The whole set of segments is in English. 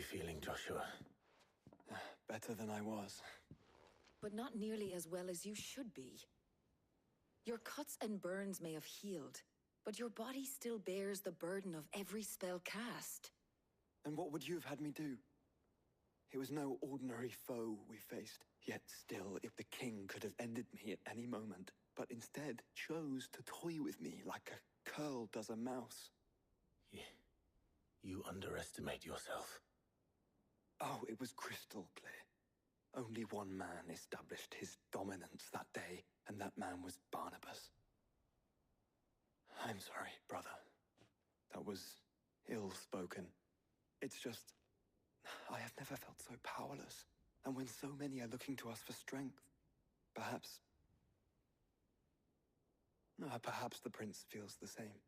feeling, Joshua? Better than I was. But not nearly as well as you should be. Your cuts and burns may have healed, but your body still bears the burden of every spell cast. And what would you have had me do? It was no ordinary foe we faced, yet still, if the king could have ended me at any moment, but instead chose to toy with me like a curl does a mouse. You underestimate yourself. Oh, it was crystal clear. Only one man established his dominance that day, and that man was Barnabas. I'm sorry, brother. That was ill-spoken. It's just, I have never felt so powerless. And when so many are looking to us for strength, perhaps the prince feels the same.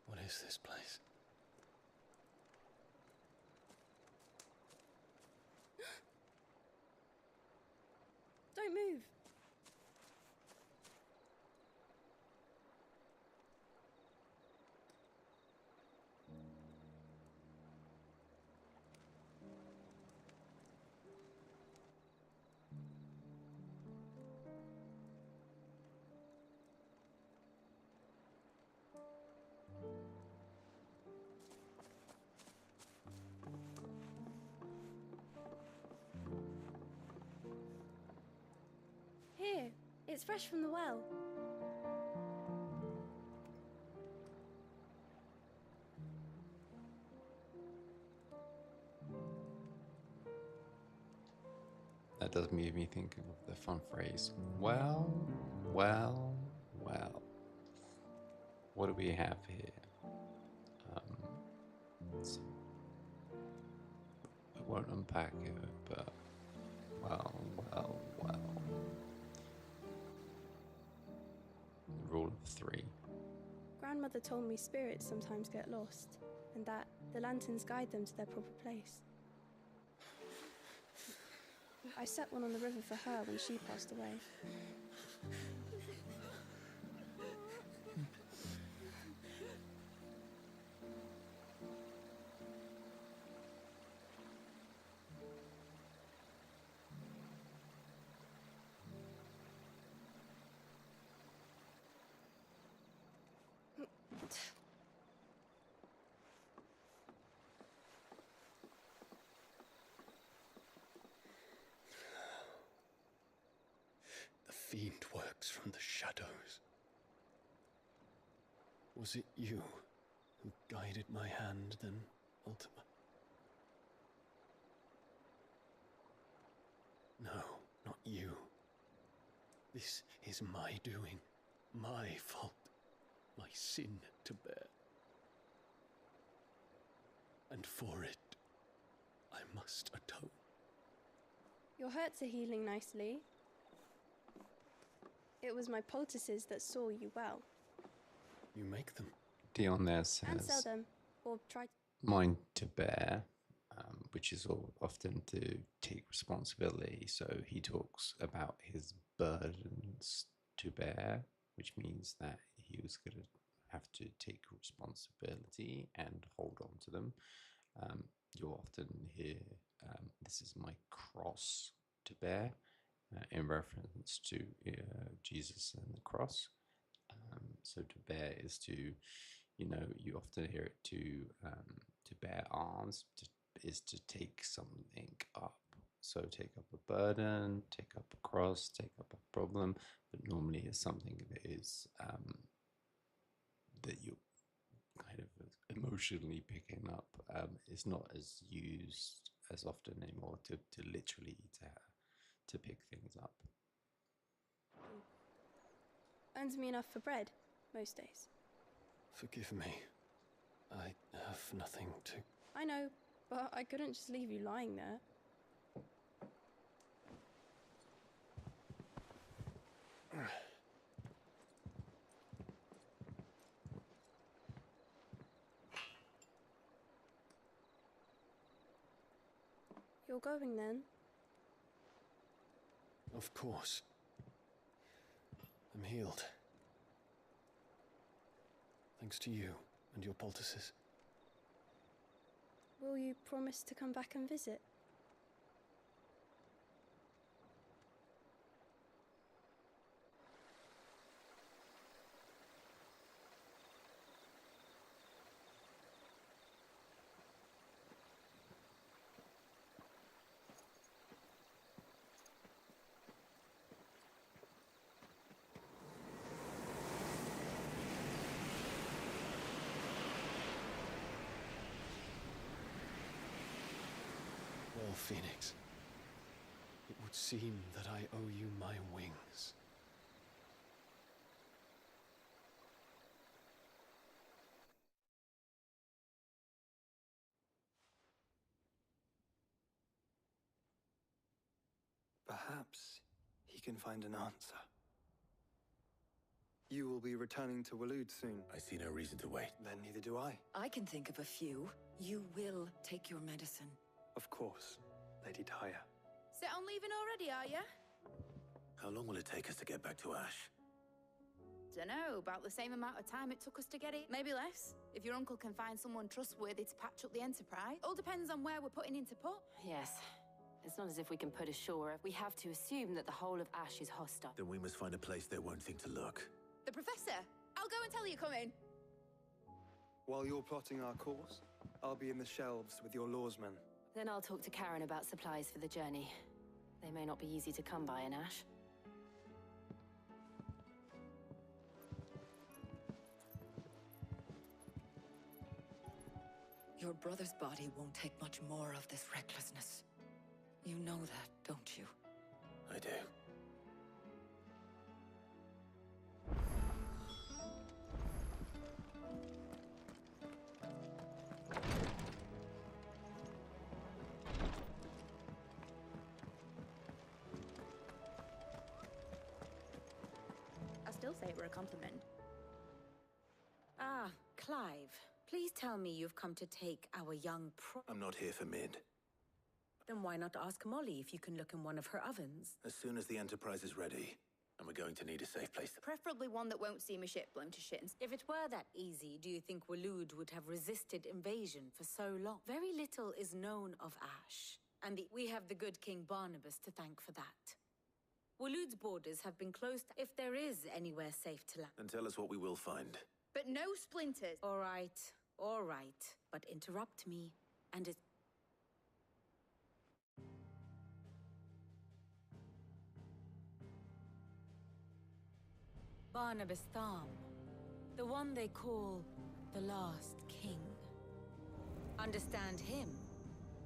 What is this place? Don't move. Here, it's fresh from the well. That does make me think of the fun phrase, well, well, well. What do we have here? So I won't unpack it, but well. The rule of three. Grandmother told me spirits sometimes get lost, and that the lanterns guide them to their proper place. I set one on the river for her when she passed away. The fiend works from the shadows. Was it you who guided my hand then, Ultima? No, not you. This is my doing, my fault, my sin to bear. And for it, I must atone. Your hurts are healing nicely. It was my poultices that saw you well. You make them? Dion there And sell says, them, or try to. mine to bear, which is often to take responsibility. So he talks about his burdens to bear, which means that he was going to have to take responsibility and hold on to them. You'll often hear, this is my cross to bear, in reference to Jesus and the cross. So to bear is to, you often hear it to bear arms, is to take something up. So take up a burden, take up a cross, take up a problem, but normally it's something that is that you're kind of emotionally picking up. It's not as used as often anymore to literally to pick things up. Earns me enough for bread most days. Forgive me. I have nothing to... I know, but I couldn't just leave you lying there. You're going then? Of course. I'm healed. Thanks to you and your poultices. Will you promise to come back and visit? Well, Phoenix, it would seem that I owe you my wings. Perhaps he can find an answer. You will be returning to Waloed soon. I see no reason to wait. Then neither do I. I can think of a few. You will take your medicine. Of course, Lady Tyre. Set on leaving already, are you? How long will it take us to get back to Ash? Dunno, about the same amount of time it took us to get it. Maybe less, if your uncle can find someone trustworthy to patch up the Enterprise. All depends on where we're putting into put. Yes. It's not as if we can put ashore. We have to assume that the whole of Ash is hostile. Then we must find a place they won't think to look. The Professor! I'll go and tell you coming. While you're plotting our course, I'll be in the shelves with your lawsmen. Then I'll talk to Karen about supplies for the journey. They may not be easy to come by in Ash. Your brother's body won't take much more of this recklessness. You know that, don't you? I do. I still say it were a compliment. Ah, Clive. Please tell me you've come to take our young I'm not here for Mid. Then why not ask Molly if you can look in one of her ovens? As soon as the Enterprise is ready, and we're going to need a safe place to... Preferably one that won't see my ship blown to shit. If it were that easy, do you think Waloed would have resisted invasion for so long? Very little is known of Ash, and we have the good King Barnabas to thank for that. Waloed's borders have been closed if there is anywhere safe to land. And tell us what we will find. But no splinters. All right, but interrupt me, and it... Barnabas Tham, the one they call the last king. Understand him,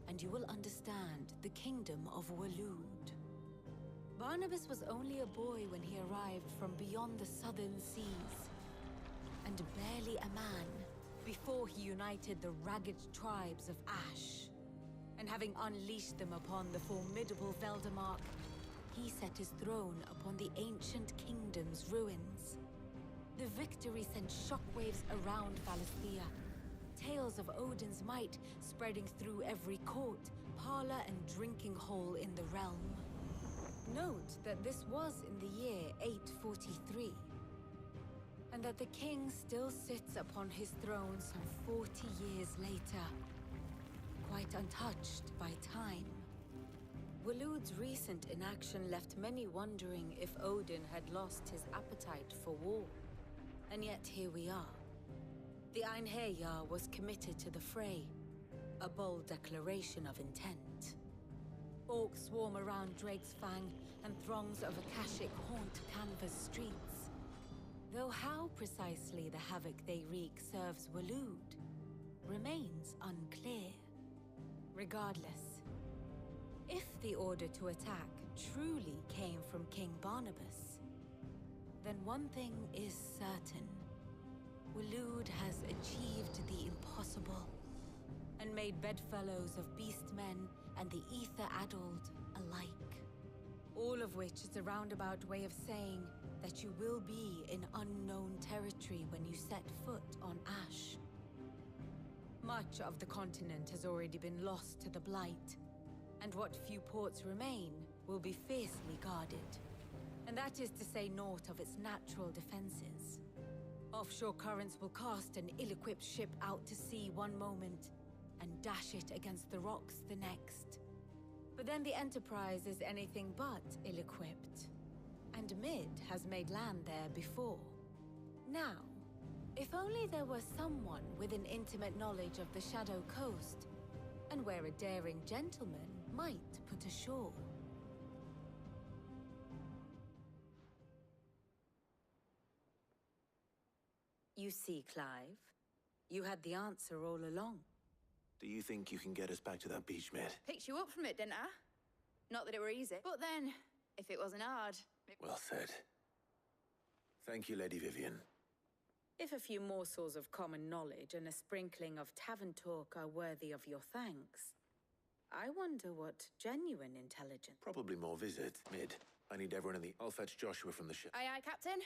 and you will understand the kingdom of Waloed. Barnabas was only a boy when he arrived from beyond the southern seas, and barely a man before he united the ragged tribes of Ash. And having unleashed them upon the formidable Veldamark, he set his throne upon the ancient kingdom's ruins. The victory sent shockwaves around Valisthea, tales of Odin's might spreading through every court, parlor, and drinking hole in the realm. Note that this was in the year 843, and that the king still sits upon his throne some 40 years later, quite untouched by time. Waloed's recent inaction left many wondering if Odin had lost his appetite for war. And yet here we are. The Einherjar was committed to the fray, a bold declaration of intent. Orcs swarm around Drake's Fang, and throngs of Akashic haunt Canva's streets. Though how precisely the havoc they wreak serves Waloed remains unclear. Regardless, if the order to attack truly came from King Barnabas, then one thing is certain. Waloed has achieved the impossible, and made bedfellows of beastmen and the ether-addled alike. All of which is a roundabout way of saying that you will be in unknown territory when you set foot on Ash. Much of the continent has already been lost to the Blight, and what few ports remain will be fiercely guarded. And that is to say naught of its natural defenses. Offshore currents will cast an ill-equipped ship out to sea one moment, and dash it against the rocks the next. But then the Enterprise is anything but ill-equipped. And Mid has made land there before. Now, if only there were someone with an intimate knowledge of the Shadow Coast, and where a daring gentleman might put ashore. You see, Clive, you had the answer all along. Do you think you can get us back to that beach, Mid? Picked you up from it, didn't I? Not that it were easy. But then, if it wasn't hard... Well said. Thank you, Lady Vivian. If a few morsels of common knowledge and a sprinkling of tavern talk are worthy of your thanks, I wonder what genuine intelligence... Probably more visits. Mid, I need everyone in the... I'll fetch Joshua from the ship. Aye, aye, Captain.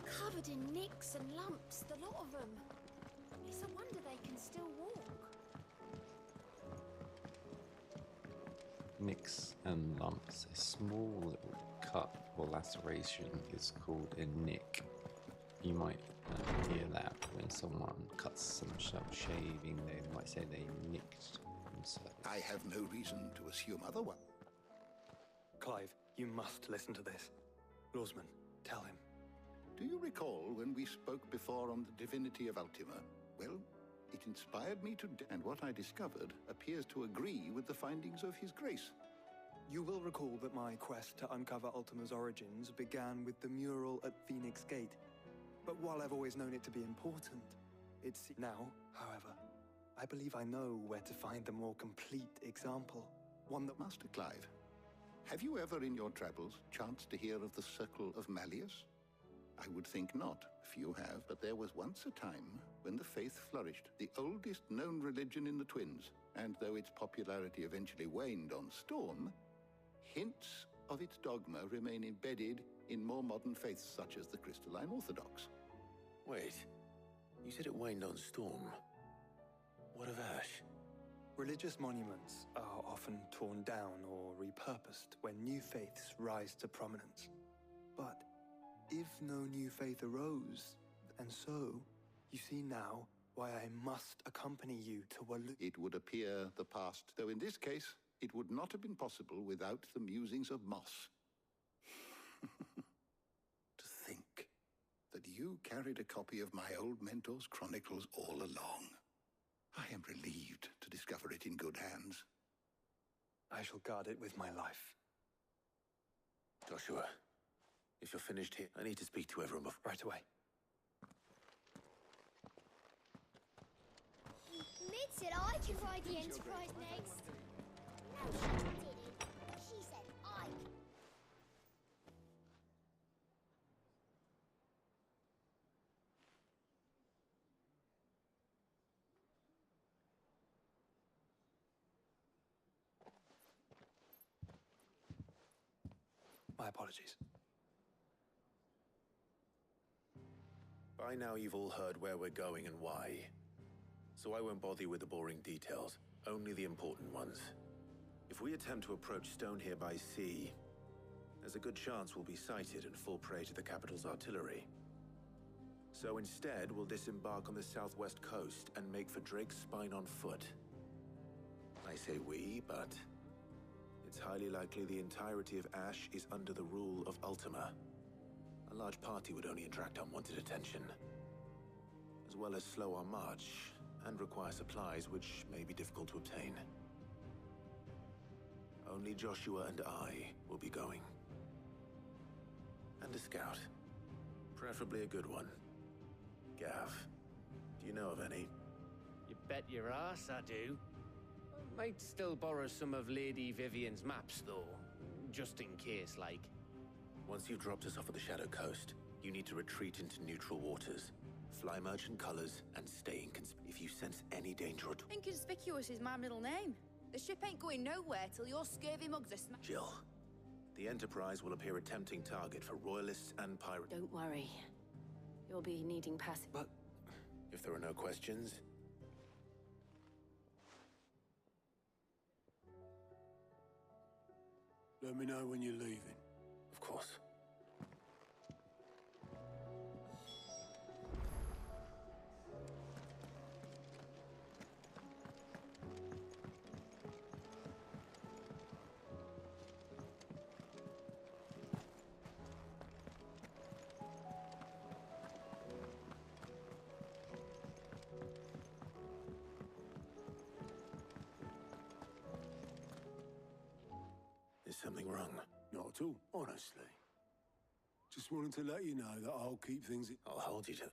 Covered in nicks and lumps, the lot of them. It's a wonder they can still walk. Nicks and lumps. A small little cut or laceration is called a nick. You might hear that when someone cuts themselves shaving, they might say they nicked themselves. I have no reason to assume otherwise. Clive, you must listen to this. Lawsman, tell him. Do you recall when we spoke before on the divinity of Ultima? Well, it inspired me to... and what I discovered appears to agree with the findings of His Grace. You will recall that my quest to uncover Ultima's origins began with the mural at Phoenix Gate. But while I've always known it to be important, it's... Now, however, I believe I know where to find the more complete example. One that... Master Clive, have you ever in your travels chanced to hear of the Circle of Malleus? I would think not. Few have, but there was once a time when the faith flourished, the oldest known religion in the Twins, and though its popularity eventually waned on Storm, hints of its dogma remain embedded in more modern faiths such as the Crystalline Orthodox. Wait, you said it waned on Storm. What of Ash? Religious monuments are often torn down or repurposed when new faiths rise to prominence. But if no new faith arose, and so, you see now why I must accompany you to Waloed. It would appear the past, though in this case, it would not have been possible without the musings of Moss. To think that you carried a copy of my old mentor's chronicles all along. I am relieved to discover it in good hands. I shall guard it with my life. Joshua, if you're finished here, I need to speak to everyone before... Right away. Mid said I could ride the Enterprise next. No, she didn't. She said I could. My apologies. By now you've all heard where we're going and why. So I won't bother you with the boring details, only the important ones. If we attempt to approach Stone here by sea, there's a good chance we'll be sighted and fall prey to the capital's artillery. So instead, we'll disembark on the southwest coast and make for Drake's Spine on foot. I I say we, but it's highly likely the entirety of Ash is under the rule of Ultima. A large party would only attract unwanted attention, as well as slow our march and require supplies which may be difficult to obtain. Only Joshua and I will be going. And a scout. Preferably a good one. Gav, do you know of any? You bet your ass I do. Might still borrow some of Lady Vivian's maps, though. Just in case, like. Once you've dropped us off at the Shadow Coast, you need to retreat into neutral waters. Fly merchant colors and stay if you sense any danger at all. Inconspicuous is my middle name. The ship ain't going nowhere till your scurvy mugs are smashed. Jill, the Enterprise will appear a tempting target for royalists and pirates. Don't worry. You'll be needing passage. But if there are no questions... Let me know when you're leaving. Of course. Is something wrong? Not at all, honestly. Just wanted to let you know that I'll keep things... I'll hold you to...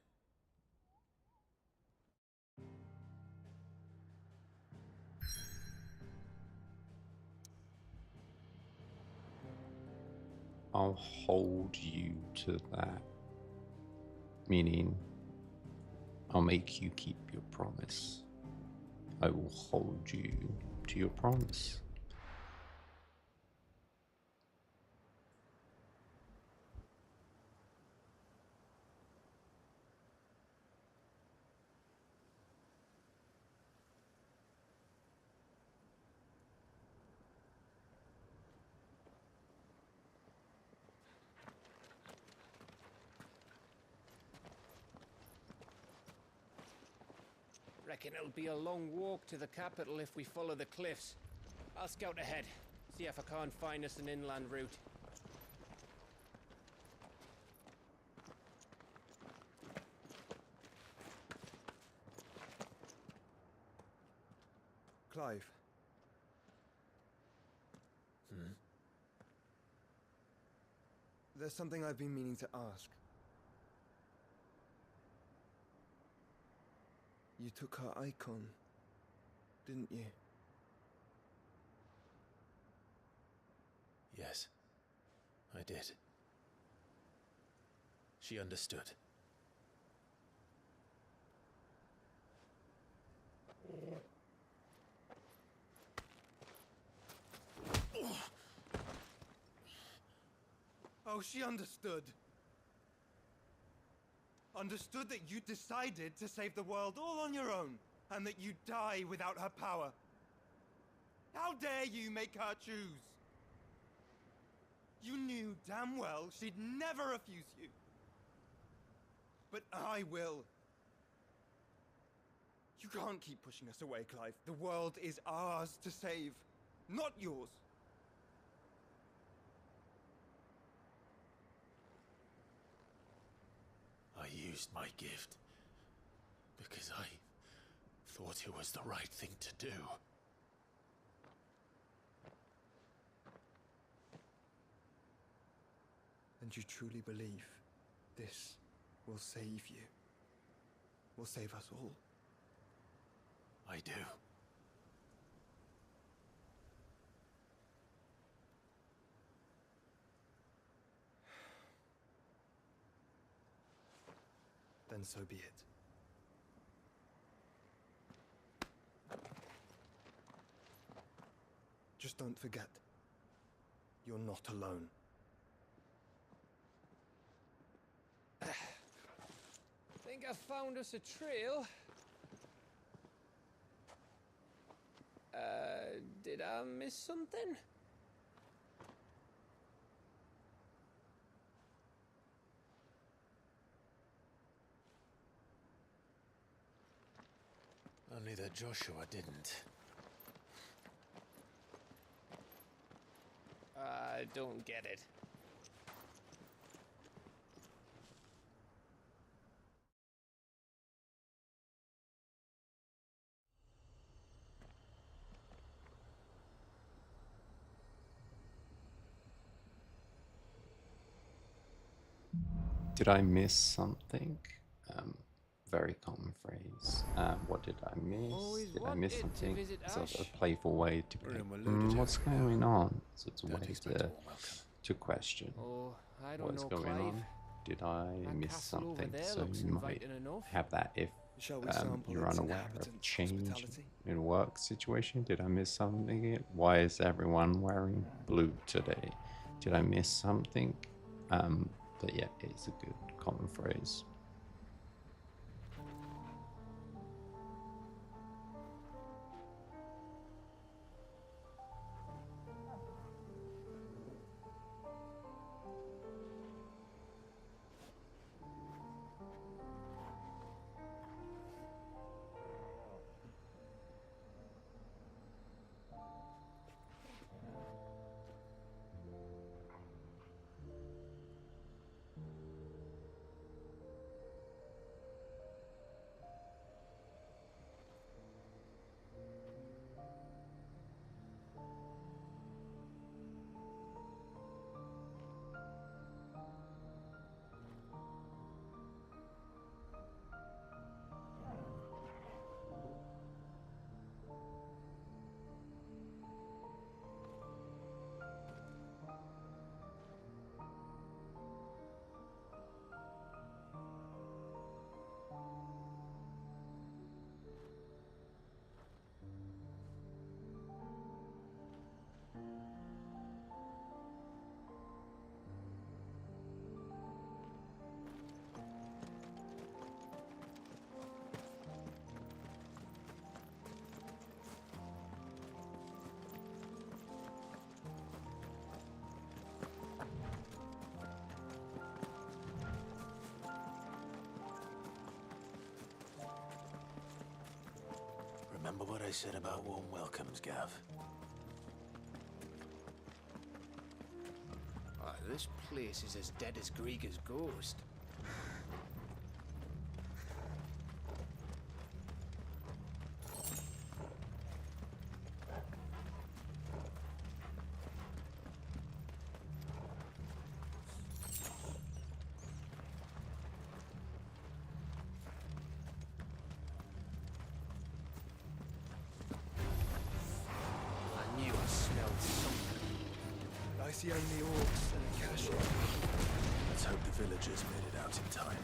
I'll hold you to that. Meaning, I'll make you keep your promise. I will hold you to your promise. Reckon it'll be a long walk to the capital if we follow the cliffs. I'll scout ahead, see if I can't find us an inland route. Clive. There's something I've been meaning to ask. You took her icon, didn't you? Yes, I did. She understood. Oh, she understood. Understood that you decided to save the world all on your own, and that you'd die without her power. How dare you make her choose? You knew damn well she'd never refuse you. But I will. You can't keep pushing us away, Clive. The world is ours to save, not yours. I used my gift because I thought it was the right thing to do. And you truly believe this will save you? Will save us all? I do. Then so be it. Just don't forget, you're not alone. Think I found us a trail. Did I miss something? Only that Joshua didn't. I don't get it. Did I miss something? Very common phrase. What did I miss? Always Did I miss wanted to something? visit It's a Ash. playful way to be like, Room will load it what's every going now on? So it's a Don't way expect a warm welcome. to question Oh, I don't what's know, going Clive. on. Did I That miss castle over something? there So looks you might inviting enough. have that if Shall we sample you're its unaware of inhabitants' change hospitality? in a work situation. Did I miss something? Why is everyone wearing blue today? Did I miss something? But yeah, it's a good common phrase. Remember what I said about warm welcomes, Gav? This place is as dead as Grieger's ghost. I knew I smelled something. I see only orcs and a cache. Let's hope the villagers made it out in time.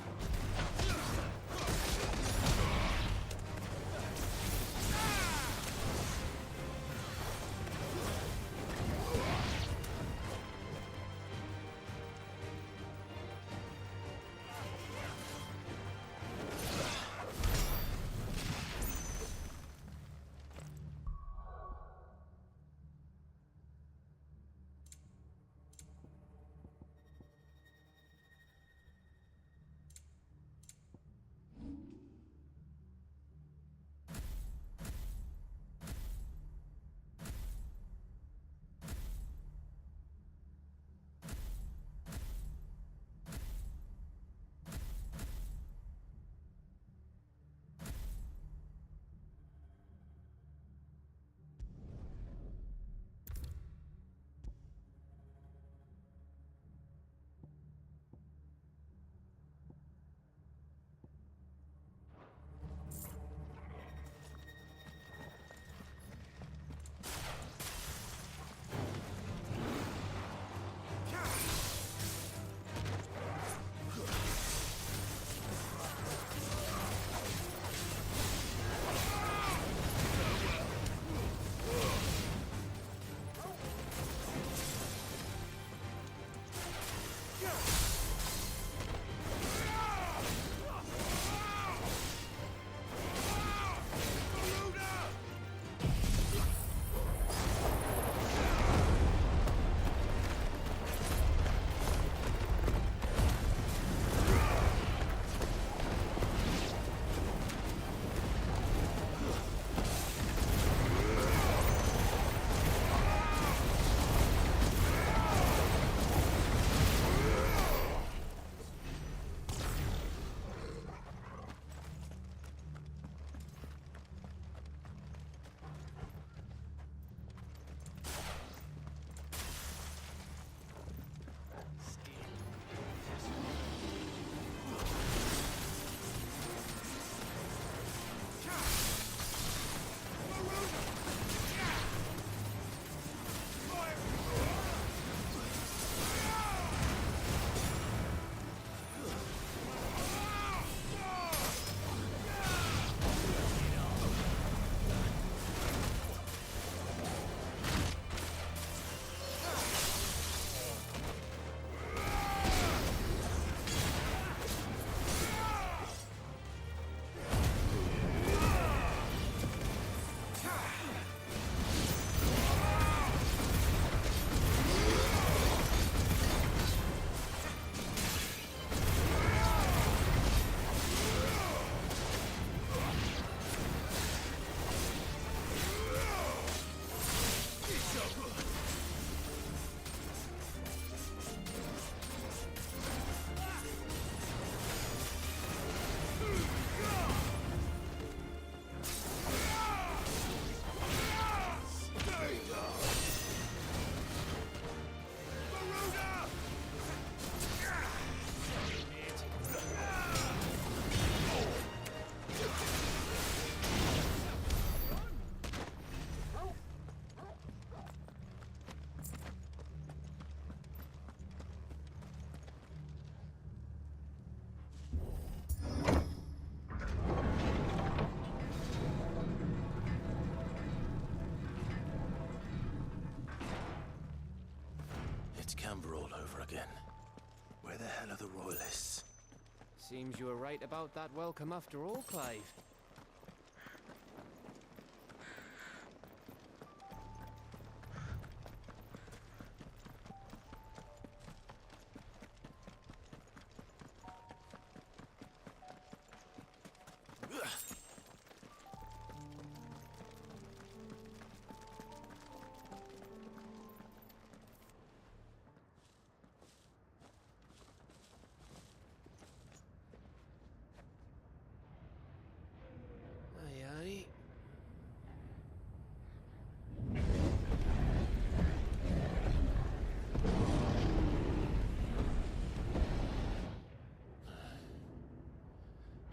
again. Where the hell are the royalists? Seems you were right about that welcome after all, Clive.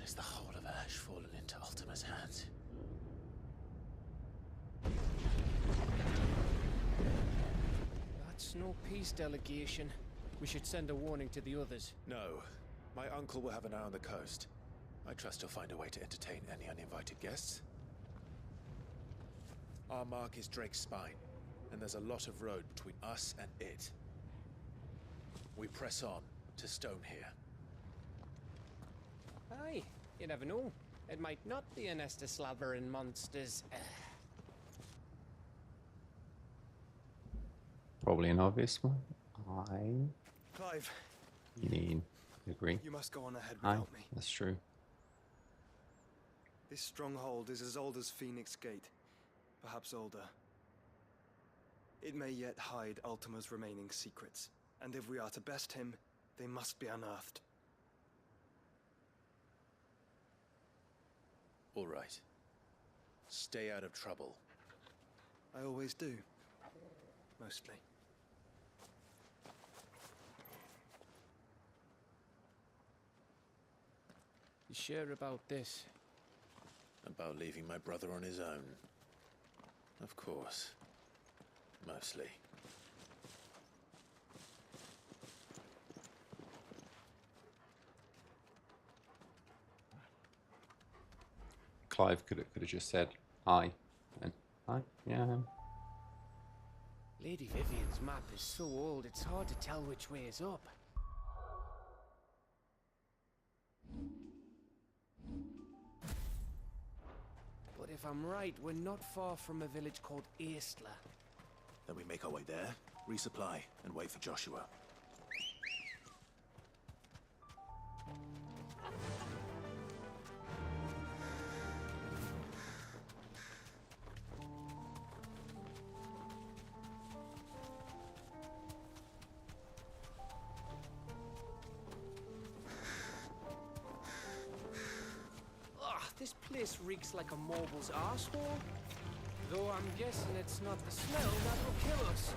Is the whole of Ash fallen into Ultima's hands? That's no peace delegation. We should send a warning to the others. No. My uncle will have an eye on the coast. I trust he'll find a way to entertain any uninvited guests. Our mark is Drake's Spine, and there's a lot of road between us and it. We press on to Stone here. Aye, you never know. It might not be a nest of slavering monsters. Probably an obvious one. Clive. You agree? You must go on ahead Aye, without me. that's true. This stronghold is as old as Phoenix Gate. Perhaps older. It may yet hide Ultima's remaining secrets. And if we are to best him, they must be unearthed. All right. Stay out of trouble. I always do. Mostly. You sure about this? About leaving my brother on his own. Of course. Mostly. Clive could have just said aye, and aye, yeah. Lady Vivian's map is so old, it's hard to tell which way is up. But if I'm right, we're not far from a village called Aistla. Then we make our way there, resupply, and wait for Joshua. This place reeks like a mobile's arsehole. Though I'm guessing it's not the smell that will kill us.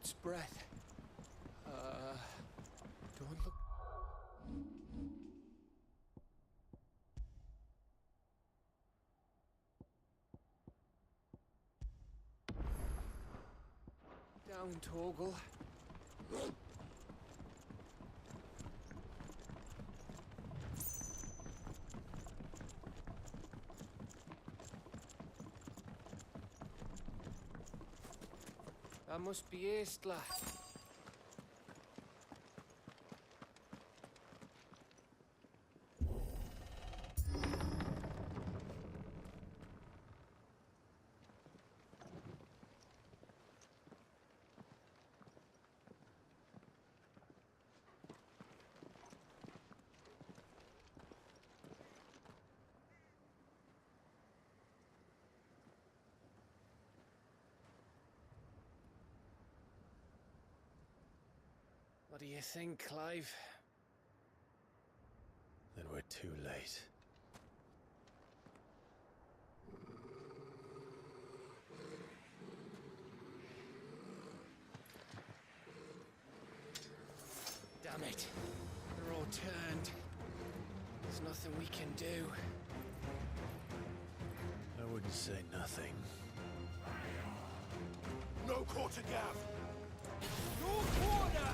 God's breath. Don't look. Down, Torgal. That must be Aistla. What do you think, Clive? Then we're too late. Damn it. They're all turned. There's nothing we can do. I wouldn't say nothing. No quarter gav! No quarter!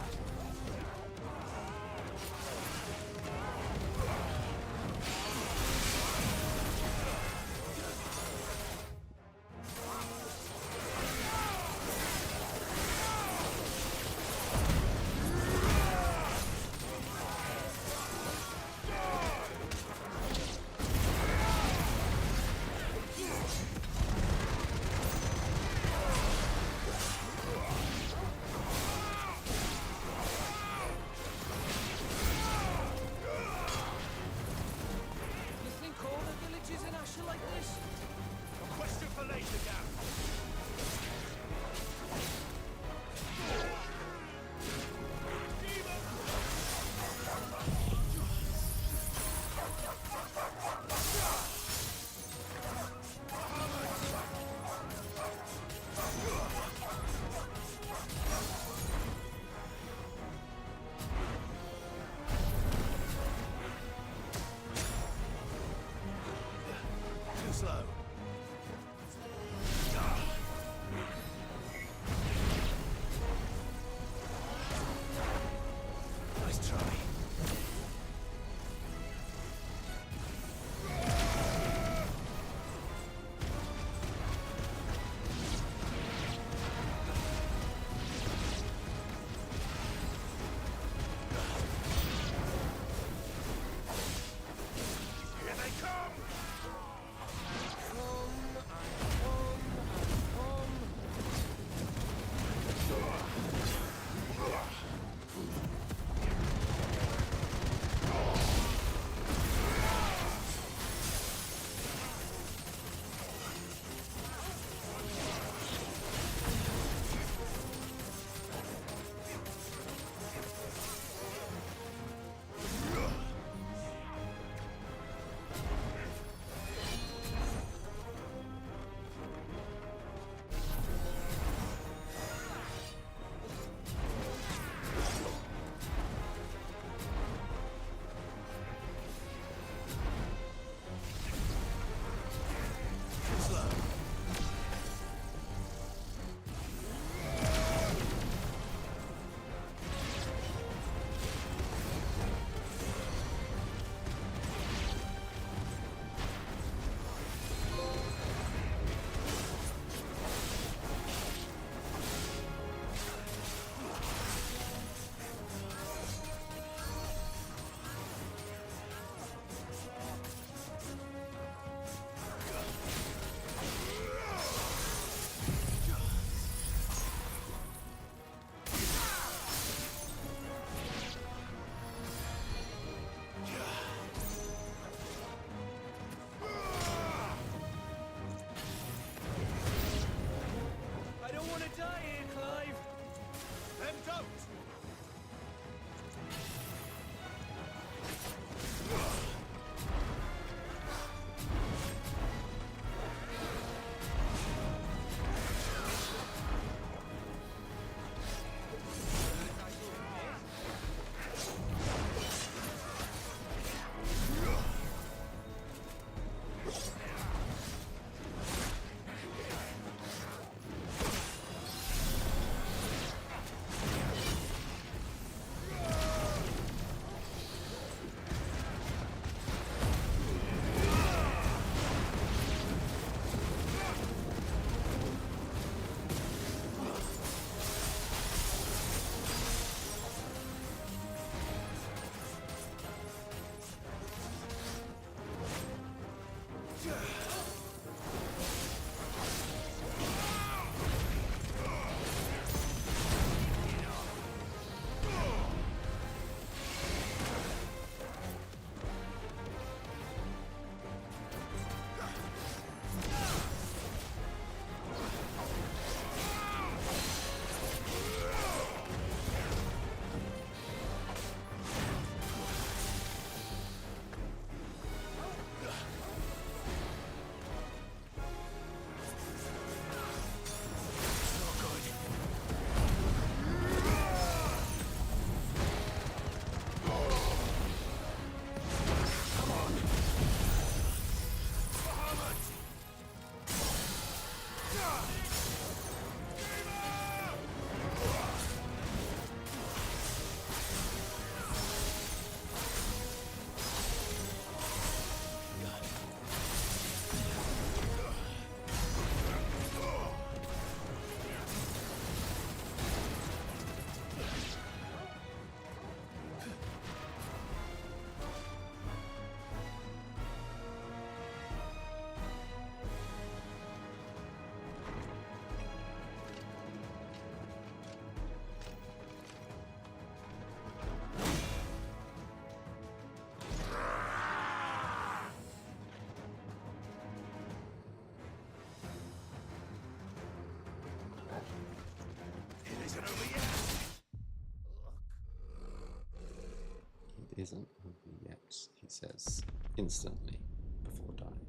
It isn't over yet, he says instantly before dying.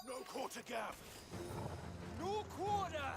No quarter, Gav! No quarter!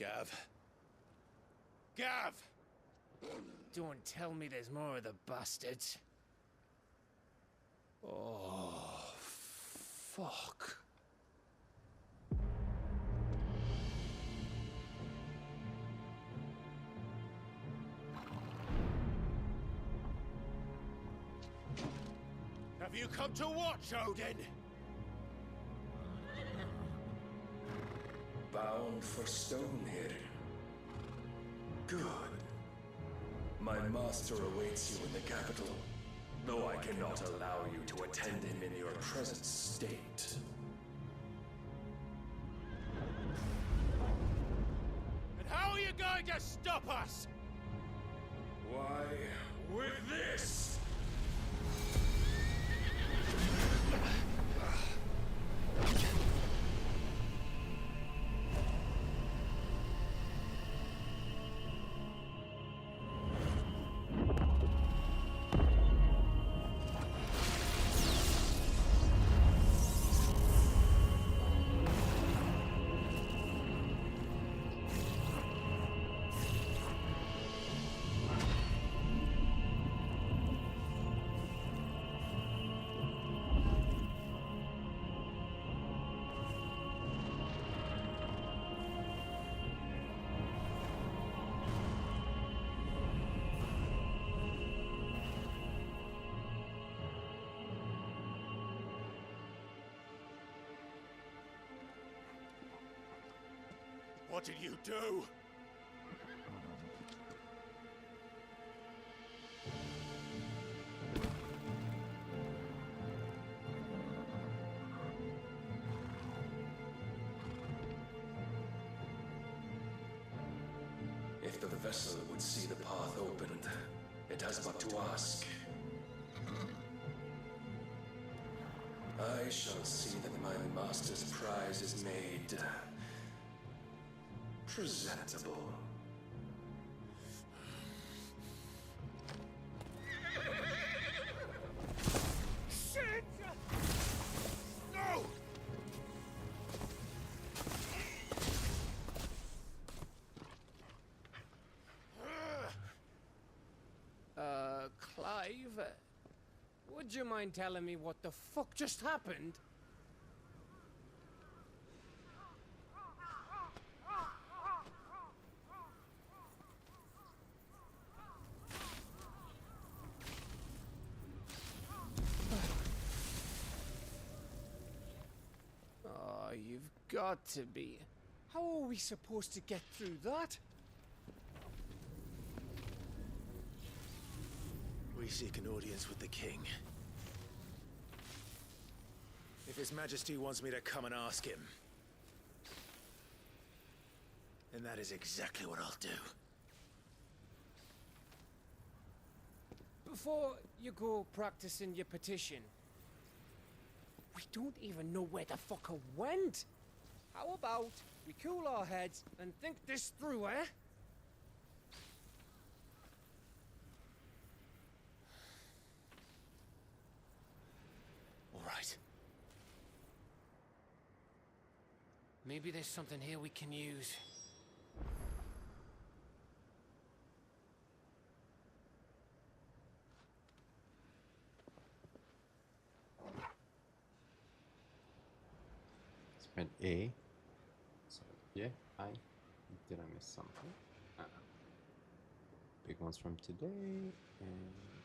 Gav. Gav! Don't tell me there's more of the bastards. Oh, fuck. Have you come to watch, Odin? Bound for Stonehill. Good. My master awaits you in the capital, though I cannot allow you to attend him in your present state. And how are you going to stop us? Why, with this! What did you do? If the vessel would see the path opened, it has but to ask. I shall see that my master's prize is made presentable. Shit! No! Clive, would you mind telling me what the fuck just happened? Oh, you've got to be. How are we supposed to get through that? We seek an audience with the king. If His Majesty wants me to come and ask him, then that is exactly what I'll do. Before you go practicing your petition, we don't even know where the fucker went. How about we cool our heads and think this through, eh? All right. Maybe there's something here we can use. Spent A. So yeah, did I miss something? Big ones from today and